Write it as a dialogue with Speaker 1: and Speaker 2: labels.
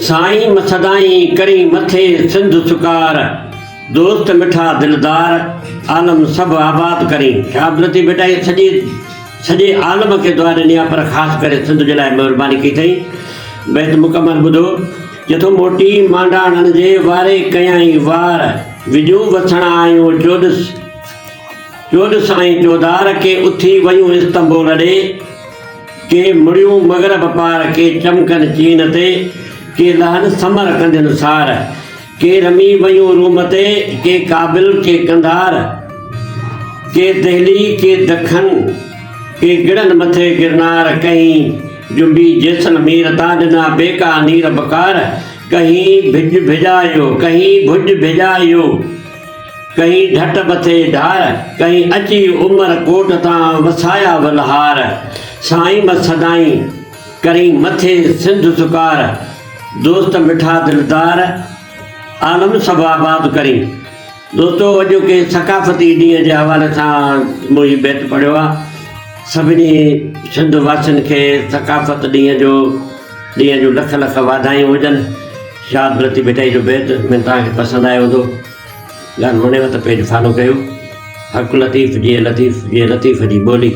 Speaker 1: साईं सदाईं करी मथे सिंध सुकार, दोस्त मिठा दिलदार, आलम सब आबाद करी। शाह लतीफ़ बेटा ये सॼे आलम खे दुआ ॾिनी आहे, पर ख़ासि करे सिंध जे लाइ महिरबानी कई अथई। बैत मुकमल ॿुधो। जथो मोटी मांडाणनि जे वारे कयाई वार, विजू वसण आयूं चोॾ साईं चौधार, के उथी वयूं इस्तंबोल ॾे, के मुड़ियूं मगरब पार, के चमकनि चीन ते, के लहनि समर कंदियूं सार, के रमी वयूं रूम ते, के काबिल के कंधार, के दहली के दखन, के गिड़नि मथे गिरनार, कहीं जुंबी जैसलमेर तां ॾिना बेका नीर बकार, कहीं भिज भिजायो कहीं भुज भिजायो, कहीं ढट मथे ढार, कहीं अची उमर कोट तां वसाया वलहार, साईं सदाईं करी मथे सिंध सुकार, दोस्त मिठा दिलदार, आलम सब आबाद करी। दोस्तों अॼु के सकाफ़ती ॾींहं जे हवाले सां मुंहिंजी बैत पढ़ियो आहे। सभिनी सिंध वासियुनि खे सकाफ़त ॾींहं जूं लख लख वाधायूं हुजनि। शाह लतीफ़ बेटा जो बैत में तव्हांखे पसंदि आयो हूंदो। ॻाल्हि वणेव त पेज फॉलो कयो। हक़ लतीफ़ जी लतीफ़ जी ॿोली।